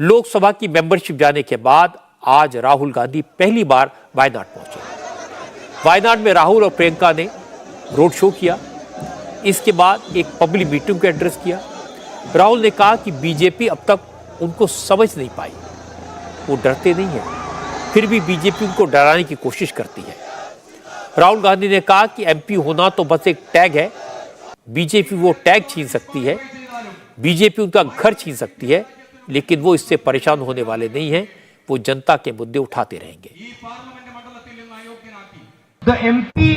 लोकसभा की मेंबरशिप जाने के बाद आज राहुल गांधी पहली बार वायनाड पहुंचे। वायनाड में राहुल और प्रियंका ने रोड शो किया। इसके बाद एक पब्लिक मीटिंग को एड्रेस किया। राहुल ने कहा कि बीजेपी अब तक उनको समझ नहीं पाई। वो डरते नहीं है, फिर भी बीजेपी उनको डराने की कोशिश करती है। राहुल गांधी ने कहा कि एमपी होना तो बस एक टैग है। बीजेपी वो टैग छीन सकती है, बीजेपी उनका घर छीन सकती है, लेकिन वो इससे परेशान होने वाले नहीं हैं। वो जनता के मुद्दे उठाते रहेंगे। The MP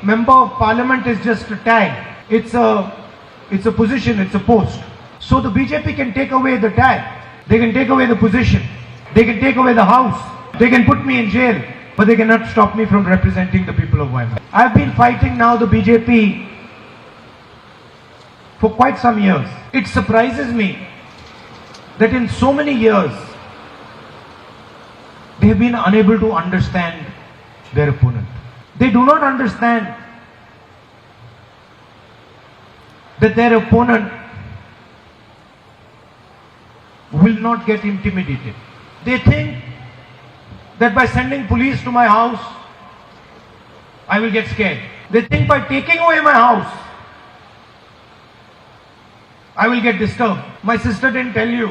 member of parliament is just a tag. It's a position, it's a post. So the BJP can take away the tag. They can take away the position. They can take away the house. They can put me in jail, but they cannot stop me from representing the people of Wayanad. I've been fighting now the BJP for quite some years. It surprises me that in so many years they have been unable to understand their opponent. They do not understand that their opponent will not get intimidated. They think that by sending police to my house, I will get scared. They think by taking away my house, I will get disturbed. My sister didn't tell you,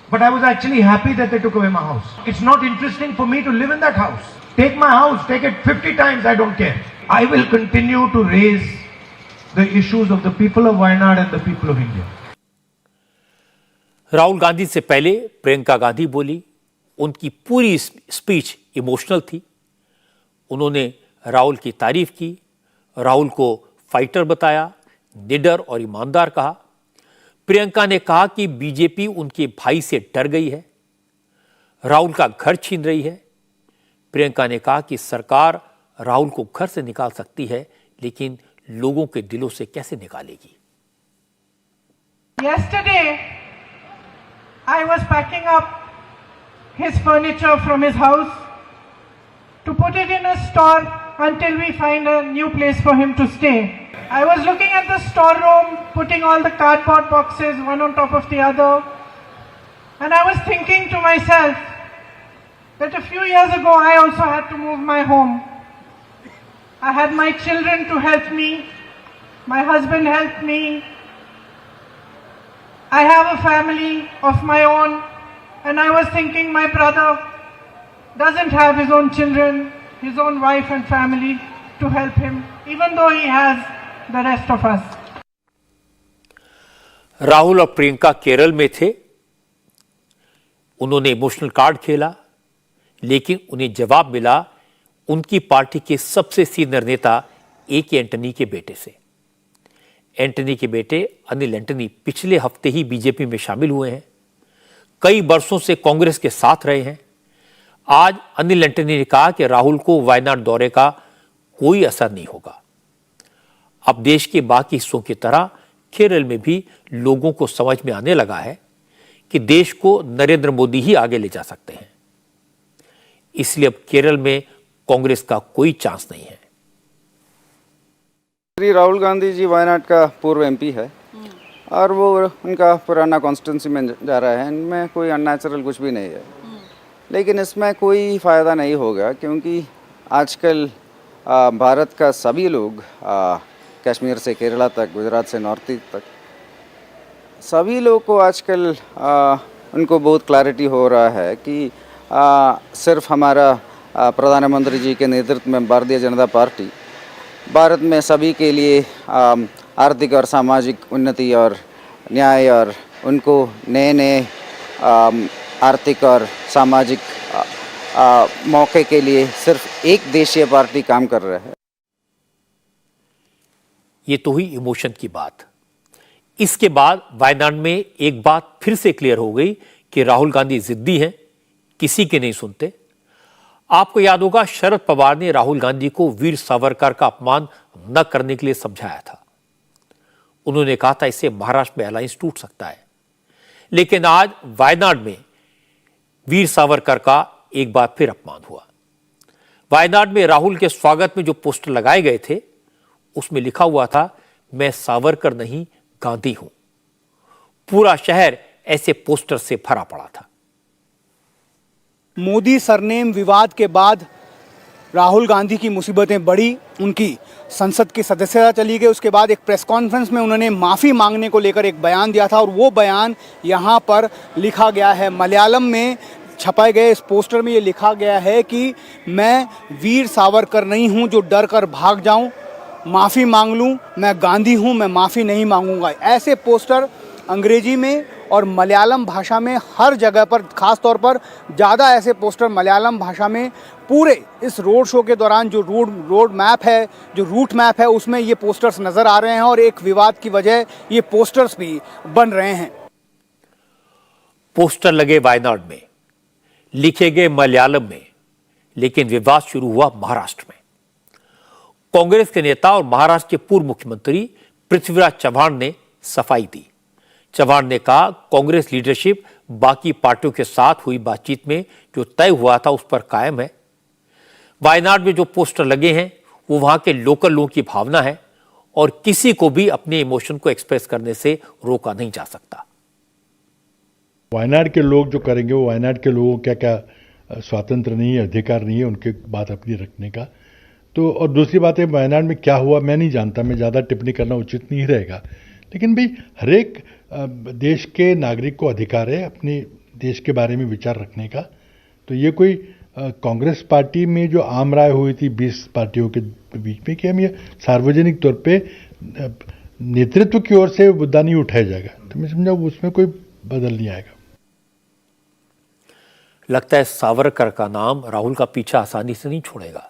but I was actually happy that they took away my house. It's not interesting for me to live in that house. Take my house, take it 50 times, I don't care. I will continue to raise the issues of the people of Wayanad and the people of India. Rahul Gandhi से पहले प्रियंका गांधी बोली। उनकी पूरी speech emotional थी। उन्होंने राहुल की तारीफ की, राहुल को फाइटर बताया, निडर और ईमानदार कहा। प्रियंका ने कहा कि बीजेपी उनके भाई से डर गई है, राहुल का घर छीन रही है। प्रियंका ने कहा कि सरकार राहुल को घर से निकाल सकती है, लेकिन लोगों के दिलों से कैसे निकालेगी। Yesterday, I was packing up his furniture from his house to put it in a store until we find a new place for him to stay. I was looking at the storeroom, putting all the cardboard boxes one on top of the other, and I was thinking to myself that a few years ago I also had to move my home. I had my children to help me, my husband helped me. I have a family of my own, and I was thinking my brother doesn't have his own children, his own wife and family to help him, even though he has the rest of us. Rahul और प्रियंका केरल में थे। उन्होंने emotional card खेला, लेकिन उन्हें जवाब मिला उनकी पार्टी के सबसे सीनियर नेता ए.के. एंटनी के बेटे से। एंटनी के बेटे अनिल एंटनी पिछले हफ्ते ही बीजेपी में शामिल हुए हैं, कई वर्षों से कांग्रेस के साथ रहे हैं। आज अनिल एंटनी ने कहा कि राहुल को वायनाड दौरे का कोई असर नहीं होगा। अब देश के बाकी हिस्सों की तरह केरल में भी लोगों को समझ में आने लगा है कि देश को नरेंद्र मोदी ही आगे ले जा सकते हैं। इसलिए अब केरल में कांग्रेस का कोई चांस नहीं है। श्री राहुल गांधी जी वायनाड का पूर्व एमपी है और वो उनका पुराना कॉन्स्टिट्यूंसी में जा रहा है। इनमें कोई अननेचुरल कुछ भी नहीं है, लेकिन इसमें कोई फ़ायदा नहीं होगा क्योंकि आजकल भारत का सभी लोग कश्मीर से केरला तक, गुजरात से नॉर्थ ईस्ट तक, सभी लोग को आजकल उनको बहुत क्लैरिटी हो रहा है कि सिर्फ हमारा प्रधानमंत्री जी के नेतृत्व में भारतीय जनता पार्टी भारत में सभी के लिए आर्थिक और सामाजिक उन्नति और न्याय और उनको नए नए आर्थिक और सामाजिक मौके के लिए सिर्फ एक देशीय पार्टी काम कर रहा है। ये तो हुई इमोशन की बात। इसके बाद वायनाड में एक बात फिर से क्लियर हो गई कि राहुल गांधी जिद्दी हैं, किसी के नहीं सुनते। आपको याद होगा शरद पवार ने राहुल गांधी को वीर सावरकर का अपमान न करने के लिए समझाया था। उन्होंने कहा था इससे महाराष्ट्र में अलायंस टूट सकता है। लेकिन आज वायनाड में वीर सावरकर का एक बार फिर अपमान हुआ। वायनाड में राहुल के स्वागत में जो पोस्टर लगाए गए थे उसमें लिखा हुआ था, मैं सावरकर नहीं गांधी हूं। पूरा शहर ऐसे पोस्टर से भरा पड़ा था। मोदी सरनेम विवाद के बाद राहुल गांधी की मुसीबतें बढ़ी, उनकी संसद की सदस्यता चली गई। उसके बाद एक प्रेस कॉन्फ्रेंस में उन्होंने माफ़ी मांगने को लेकर एक बयान दिया था और वो बयान यहाँ पर लिखा गया है। मलयालम में छपाए गए इस पोस्टर में ये लिखा गया है कि मैं वीर सावरकर नहीं हूँ जो डर कर भाग जाऊँ, माफ़ी मांग लूँ, मैं गांधी हूँ, मैं माफ़ी नहीं मांगूंगा। ऐसे पोस्टर अंग्रेजी में और मलयालम भाषा में हर जगह पर, ख़ास तौर पर ज़्यादा ऐसे पोस्टर मलयालम भाषा में पूरे इस रोड शो के दौरान जो रोड मैप है, जो रूट मैप है, उसमें ये पोस्टर्स नज़र आ रहे हैं और एक विवाद की वजह ये पोस्टर्स भी बन रहे हैं। पोस्टर लगे वायनाड में, लिखे गए मलयालम में, लेकिन विवाद शुरू हुआ महाराष्ट्र में। कांग्रेस के नेता और महाराष्ट्र के पूर्व मुख्यमंत्री पृथ्वीराज चव्हाण ने सफाई दी। चव्हाण ने कहा, कांग्रेस लीडरशिप बाकी पार्टियों के साथ हुई बातचीत में जो तय हुआ था उस पर कायम है। वायनाड में जो पोस्टर लगे हैं वो वहां के लोकल लोगों की भावना है और किसी को भी अपने इमोशन को एक्सप्रेस करने से रोका नहीं जा सकता। वायनाड के लोग जो करेंगे वो वायनाड के लोगों क्या क्या स्वातंत्र नहीं है, अधिकार नहीं है उनके बात अपनी रखने का। तो और दूसरी बात है, वायनाड में क्या हुआ मैं नहीं जानता, मैं ज़्यादा टिप्पणी करना उचित नहीं रहेगा। लेकिन भाई हर एक देश के नागरिक को अधिकार है अपने देश के बारे में विचार रखने का। तो ये कोई कांग्रेस पार्टी में जो आम राय हुई थी 20 पार्टियों के बीच में कि हम ये सार्वजनिक तौर पे नेतृत्व की ओर से मुद्दा नहीं उठाया जाएगा, तो मैं समझा उसमें कोई बदल नहीं आएगा। लगता है सावरकर का नाम राहुल का पीछा आसानी से नहीं छोड़ेगा।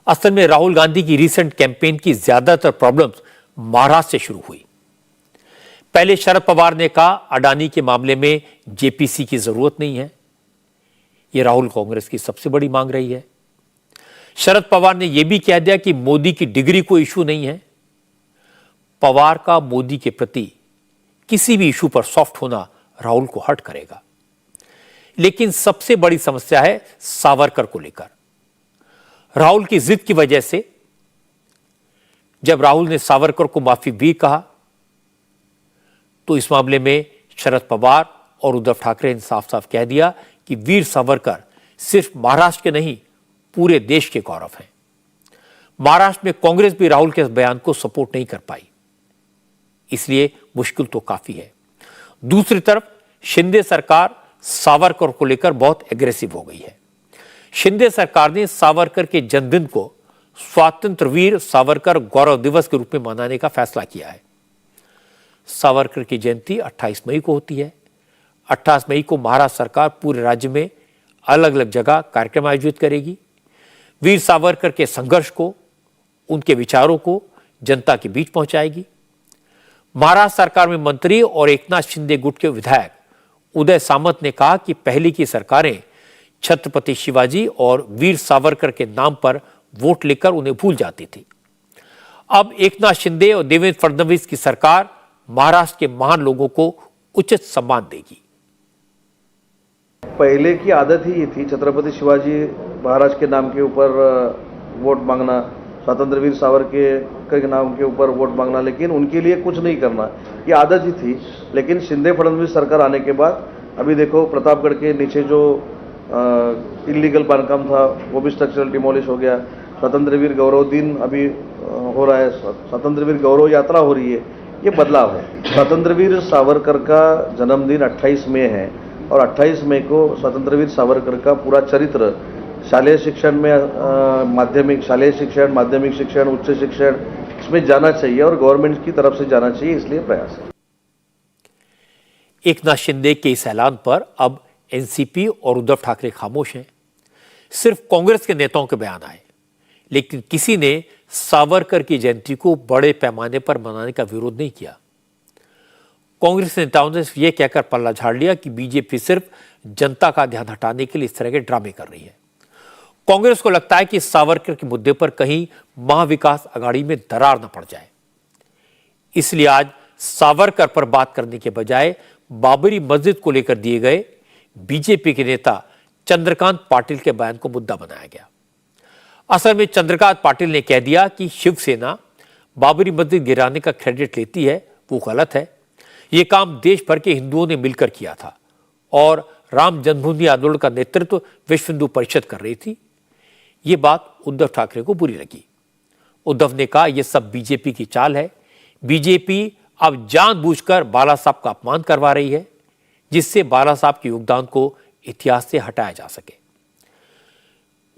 असल में राहुल गांधी की रीसेंट कैंपेन की ज्यादातर प्रॉब्लम्स महाराष्ट्र से शुरू हुई। पहले शरद पवार ने कहा अडानी के मामले में जेपीसी की जरूरत नहीं है। यह राहुल कांग्रेस की सबसे बड़ी मांग रही है। शरद पवार ने यह भी कह दिया कि मोदी की डिग्री कोई इशू नहीं है। पवार का मोदी के प्रति किसी भी इशू पर सॉफ्ट होना राहुल को हर्ट करेगा। लेकिन सबसे बड़ी समस्या है सावरकर को लेकर। राहुल की जिद की वजह से जब राहुल ने सावरकर को माफी भी कहा तो इस मामले में शरद पवार और उद्धव ठाकरे ने साफ साफ कह दिया कि वीर सावरकर सिर्फ महाराष्ट्र के नहीं पूरे देश के गौरव हैं। महाराष्ट्र में कांग्रेस भी राहुल के इस बयान को सपोर्ट नहीं कर पाई, इसलिए मुश्किल तो काफी है। दूसरी तरफ शिंदे सरकार सावरकर को लेकर बहुत एग्रेसिव हो गई है। शिंदे सरकार ने सावरकर के जन्मदिन को स्वातंत्र वीर सावरकर गौरव दिवस के रूप में मनाने का फैसला किया है। सावरकर की जयंती 28 मई को होती है। 28 मई को महाराष्ट्र सरकार पूरे राज्य में अलग अलग जगह कार्यक्रम आयोजित करेगी। वीर सावरकर के संघर्ष को, उनके विचारों को जनता के बीच पहुंचाएगी। महाराष्ट्र सरकार में मंत्री और एकनाथ शिंदे गुट के विधायक उदय सामंत ने कहा कि पहले की सरकारें छत्रपति शिवाजी और वीर सावरकर के नाम पर वोट लेकर उन्हें भूल जाती थी। अब एकनाथ शिंदे और देवेंद्र फडणवीस की सरकार महाराष्ट्र के महान लोगों को उचित सम्मान देगी। पहले की आदत ही ये थी छत्रपति शिवाजी महाराज के नाम के ऊपर वोट मांगना, स्वतंत्र वीर सावरकर के नाम के ऊपर वोट मांगना, लेकिन उनके लिए कुछ नहीं करना, ये आदत ही थी। लेकिन शिंदे फडणवीस सरकार आने के बाद अभी देखो प्रतापगढ़ के नीचे जो इलीगल बांधकाम था वो भी स्ट्रक्चरल डिमोलिश हो गया। स्वतंत्र वीर गौरव दिन अभी हो रहा है, स्वतंत्र वीर गौरव यात्रा हो रही है, ये बदलाव है। स्वतंत्र वीर सावरकर का जन्मदिन 28 मई है और 28 मई को स्वतंत्र वीर सावरकर का पूरा चरित्र शालेय शिक्षण में माध्यमिक शालेय शिक्षण, माध्यमिक शिक्षण, उच्च शिक्षण इसमें जाना चाहिए और गवर्नमेंट की तरफ से जाना चाहिए, इसलिए प्रयास है। एकनाथ शिंदे के इस ऐलान पर अब एनसीपी और उद्धव ठाकरे खामोश हैं। सिर्फ कांग्रेस के नेताओं के बयान आए, लेकिन किसी ने सावरकर की जयंती को बड़े पैमाने पर मनाने का विरोध नहीं किया। कांग्रेस नेताओं ने यह कहकर पल्ला झाड़ लिया कि बीजेपी सिर्फ जनता का ध्यान हटाने के लिए इस तरह के ड्रामे कर रही है। कांग्रेस को लगता है कि सावरकर के मुद्दे पर कहीं महाविकास अघाड़ी में दरार न पड़ जाए, इसलिए आज सावरकर पर बात करने के बजाय बाबरी मस्जिद को लेकर दिए गए बीजेपी के नेता चंद्रकांत पाटिल के बयान को मुद्दा बनाया गया। असल में चंद्रकांत पाटिल ने कह दिया कि शिवसेना बाबरी मस्जिद गिराने का क्रेडिट लेती है, वो गलत है। ये काम देश भर के हिंदुओं ने मिलकर किया था और राम जन्मभूमि आंदोलन का नेतृत्व विश्व हिंदू परिषद कर रही थी। ये बात उद्धव ठाकरे को बुरी लगी। उद्धव ने कहा यह सब बीजेपी की चाल है। बीजेपी अब जानबूझकर बाला साहब का अपमान करवा रही है जिससे बाला साहब के योगदान को इतिहास से हटाया जा सके।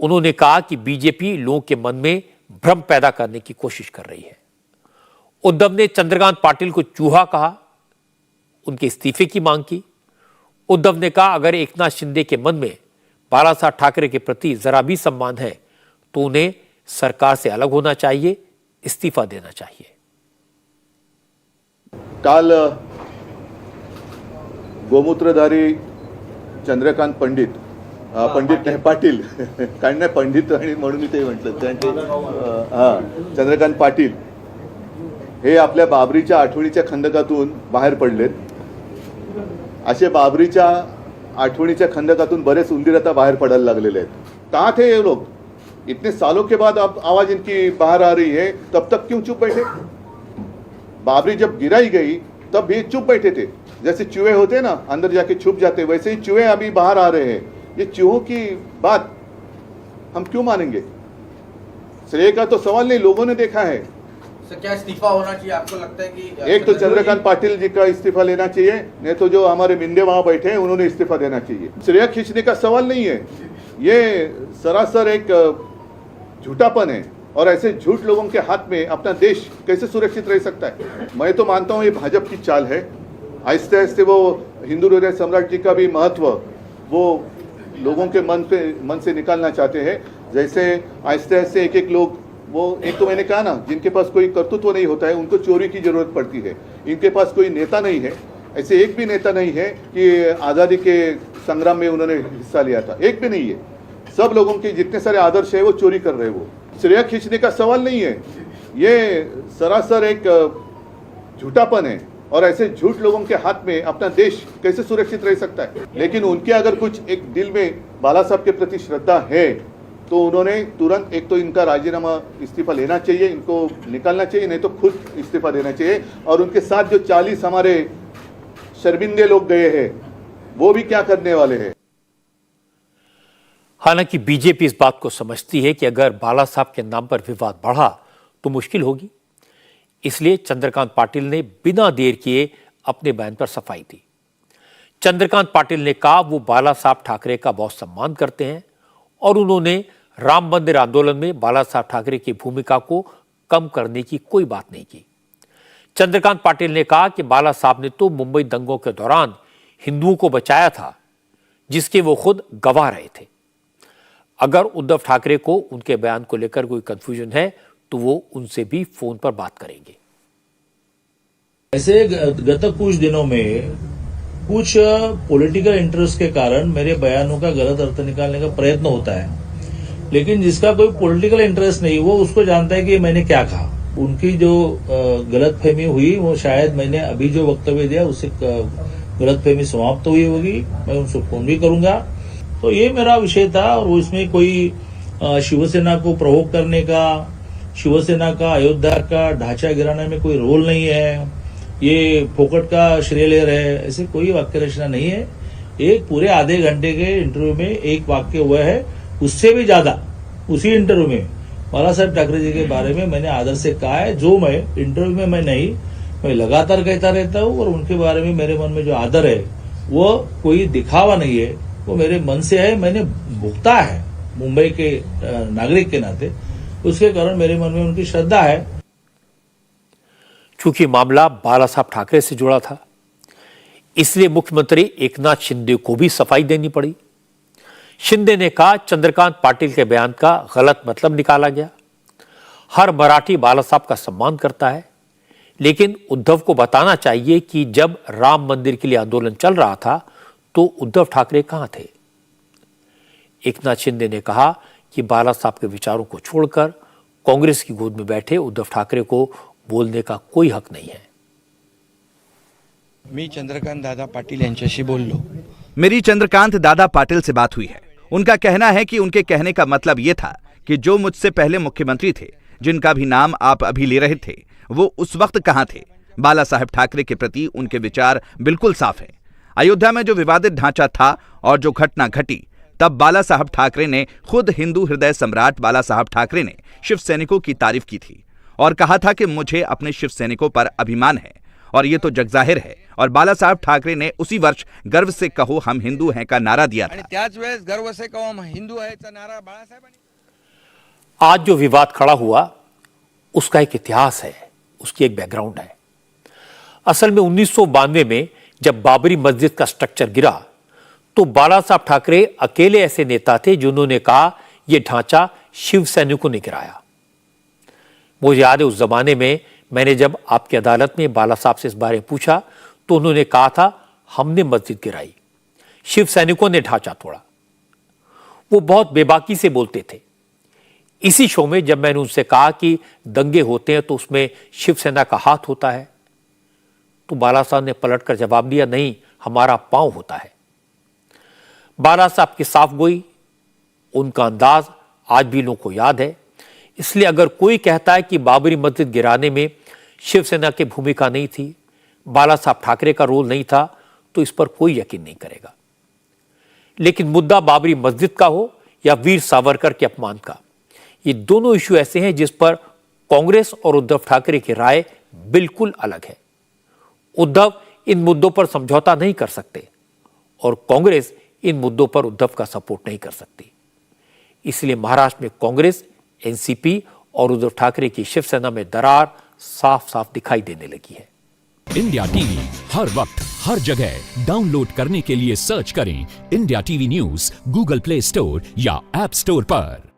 उन्होंने कहा कि बीजेपी लोगों के मन में भ्रम पैदा करने की कोशिश कर रही है। उद्धव ने चंद्रकांत पाटिल को चूहा कहा, उनके इस्तीफे की मांग की। उद्धव ने कहा अगर एकनाथ शिंदे के मन में बाला साहब ठाकरे के प्रति जरा भी सम्मान है तो उन्हें सरकार से अलग होना चाहिए, इस्तीफा देना चाहिए। काल गोमूत्रधारी चंद्रकांत पंडित नाही पाटील कारण नाही पंडित आणि म्हणून मी ते म्हटलं कारण ते चंद्रकांत पाटील हे आपल्या बाबरीच्या आठवणीच्या खंदकातून बाहेर पडलेत। असे बाबरीच्या आठवणीच्या खंदकातून बरेच उंदीर आता बाहेर पडायला लागलेले आहेत। कहाँ थे ये लोग? इतने सालों के बाद अब आवाज इनकी बाहर आ रही है, तब तक क्यों चुप बैठे? बाबरी जब गिराई गई तब भी चुप बैठे थे। जैसे चूहे होते ना अंदर जाके छुप जाते, वैसे ही चूहे अभी बाहर आ रहे हैं। ये चूहों की बात हम क्यों मानेंगे? श्रेय का तो सवाल नहीं, लोगों ने देखा है। सर क्या इस्तीफा होना चाहिए आपको लगता है कि? एक तो चंद्रकांत पाटिल जी का इस्तीफा लेना चाहिए, नहीं तो जो हमारे मिंदे वहां बैठे हैं उन्होंने इस्तीफा देना चाहिए। श्रेय खींचने का सवाल नहीं है, ये सरासर एक झूठापन है और ऐसे झूठ लोगों के हाथ में अपना देश कैसे सुरक्षित रह सकता है? मैं तो मानता हूँ ये भाजपा की चाल है। आहिस्ते आहिस्ते वो हिंदू हृदय सम्राट जी का भी महत्व वो लोगों के मन से निकालना चाहते हैं। जैसे आहिस्ते आहिस्ते एक एक लोग, वो एक तो मैंने कहा ना, जिनके पास कोई कर्तृत्व नहीं होता है उनको चोरी की जरूरत पड़ती है। इनके पास कोई नेता नहीं है, ऐसे एक भी नेता नहीं है कि आज़ादी के संग्राम में उन्होंने हिस्सा लिया था, एक भी नहीं है। सब लोगों के जितने सारे आदर्श है वो चोरी कर रहे हैं। वो श्रेय खींचने का सवाल नहीं है, ये सरासर एक झूठापन है और ऐसे झूठ लोगों के हाथ में अपना देश कैसे सुरक्षित रह सकता है? लेकिन उनके अगर कुछ एक दिल में बाला साहब के प्रति श्रद्धा है तो उन्होंने तुरंत एक तो इनका राजीनामा इस्तीफा लेना चाहिए, इनको निकालना चाहिए, नहीं तो खुद इस्तीफा देना चाहिए। और उनके साथ जो 40 हमारे शर्मिंदे लोग गए हैं वो भी क्या करने वाले हैं? हालांकि बीजेपी इस बात को समझती है कि अगर बाला साहब के नाम पर विवाद बढ़ा तो मुश्किल होगी, इसलिए चंद्रकांत पाटिल ने बिना देर किए अपने बयान पर सफाई दी। चंद्रकांत पाटिल ने कहा वो बाला साहब ठाकरे का बहुत सम्मान करते हैं और उन्होंने राम मंदिर आंदोलन में बाला साहब ठाकरे की भूमिका को कम करने की कोई बात नहीं की। चंद्रकांत पाटिल ने कहा कि बाला साहब ने तो मुंबई दंगों के दौरान हिंदुओं को बचाया था जिसके वो खुद गवाह रहे थे। अगर उद्धव ठाकरे को उनके बयान को लेकर कोई कंफ्यूजन है तो वो उनसे भी फोन पर बात करेंगे। ऐसे गत कुछ दिनों में कुछ पॉलिटिकल इंटरेस्ट के कारण मेरे बयानों का गलत अर्थ निकालने का प्रयत्न होता है, लेकिन जिसका कोई पॉलिटिकल इंटरेस्ट नहीं वो उसको जानता है कि मैंने क्या कहा। उनकी जो गलतफहमी हुई वो शायद मैंने अभी जो वक्तव्य दिया उससे गलतफहमी समाप्त हुई होगी। मैं उनसे फोन भी करूंगा। तो ये मेरा विषय था और वो इसमें कोई शिवसेना को प्रोवोक करने का, शिवसेना का अयोध्या का ढांचा गिराने में कोई रोल नहीं है, ये फोकट का श्रेय ले रहे हैं, ऐसे कोई वाक्य रचना नहीं है। एक पूरे आधे घंटे के इंटरव्यू में एक वाक्य हुआ है, उससे भी ज्यादा उसी इंटरव्यू में बाला साहब ठाकरे जी के बारे में मैंने आदर से कहा है, जो मैं इंटरव्यू में मैं नहीं, मैं लगातार कहता रहता हूँ। और उनके बारे में मेरे मन में जो आदर है वो कोई दिखावा नहीं है, वो मेरे मन से है, मैंने भुगता है मुंबई के नागरिक के नाते, उसके कारण मेरे मन में उनकी श्रद्धा है। चूंकि मामला बाला साहब ठाकरे से जुड़ा था इसलिए मुख्यमंत्री एकनाथ शिंदे को भी सफाई देनी पड़ी। शिंदे ने कहा चंद्रकांत पाटिल के बयान का गलत मतलब निकाला गया। हर मराठी बाला साहब का सम्मान करता है, लेकिन उद्धव को बताना चाहिए कि जब राम मंदिर के लिए आंदोलन चल रहा था तो उद्धव ठाकरे कहां थे। एकनाथ शिंदे ने कहा कि बाला साहब के विचारों को छोड़कर कांग्रेस की गोद में बैठे उद्धव ठाकरे को बोलने का कोई हक नहीं है। मी चंद्रकांत दादा पाटिल यांच्याशी बोललो। मेरी चंद्रकांत दादा पाटिल से बात हुई है। उनका कहना है कि उनके कहने का मतलब ये था कि जो मुझसे पहले मुख्यमंत्री थे, जिनका भी नाम आप अभी ले रहे थे, वो उस वक्त कहां थे। बाला साहब ठाकरे के प्रति उनके विचार बिल्कुल साफ हैं। अयोध्या में जो विवादित ढांचा था और जो घटना घटी, तब बाला साहब ठाकरे ने खुद हिंदू हृदय सम्राट बाला साहब ठाकरे ने शिव सैनिकों की तारीफ की थी और कहा था कि मुझे अपने शिव सैनिकों पर अभिमान है और ये तो जगजाहिर है। और बाला साहब ठाकरे ने उसी वर्ष गर्व से कहो हम हिंदू हैं का नारा दिया था। त्याच वेळेस गर्व से कहो हम हिंदू आहेचा नारा बाळासाहेबांनी। आज जो विवाद खड़ा हुआ उसका एक इतिहास है, उसकी एक बैकग्राउंड है। असल में 1992 में जब बाबरी मस्जिद का स्ट्रक्चर गिरा तो बाला साहब ठाकरे अकेले ऐसे नेता थे जिन्होंने कहा यह ढांचा शिव सैनिकों ने गिराया। मुझे याद है उस जमाने में मैंने जब आपकी अदालत में बाला साहब से इस बारे में पूछा तो उन्होंने कहा था हमने मस्जिद गिराई, शिव सैनिकों ने ढांचा तोड़ा। वो बहुत बेबाकी से बोलते थे। इसी शो में जब मैंने उनसे कहा कि दंगे होते हैं तो उसमें शिवसेना का हाथ होता है, तो बाला साहब ने पलटकर जवाब दिया नहीं, हमारा पांव होता है। बाला साहब की साफ गोई, उनका अंदाज आज भी लोगों को याद है। इसलिए अगर कोई कहता है कि बाबरी मस्जिद गिराने में शिवसेना की भूमिका नहीं थी, बाला साहब ठाकरे का रोल नहीं था, तो इस पर कोई यकीन नहीं करेगा। लेकिन मुद्दा बाबरी मस्जिद का हो या वीर सावरकर के अपमान का, ये दोनों इश्यू ऐसे हैं जिस पर कांग्रेस और उद्धव ठाकरे की राय बिल्कुल अलग है। उद्धव इन मुद्दों पर समझौता नहीं कर सकते और कांग्रेस इन मुद्दों पर उद्धव का सपोर्ट नहीं कर सकती। इसलिए महाराष्ट्र में कांग्रेस, एनसीपी और उद्धव ठाकरे की शिवसेना में दरार साफ साफ दिखाई देने लगी है। इंडिया टीवी हर वक्त हर जगह डाउनलोड करने के लिए सर्च करें India TV news Google play store या ऐप स्टोर पर।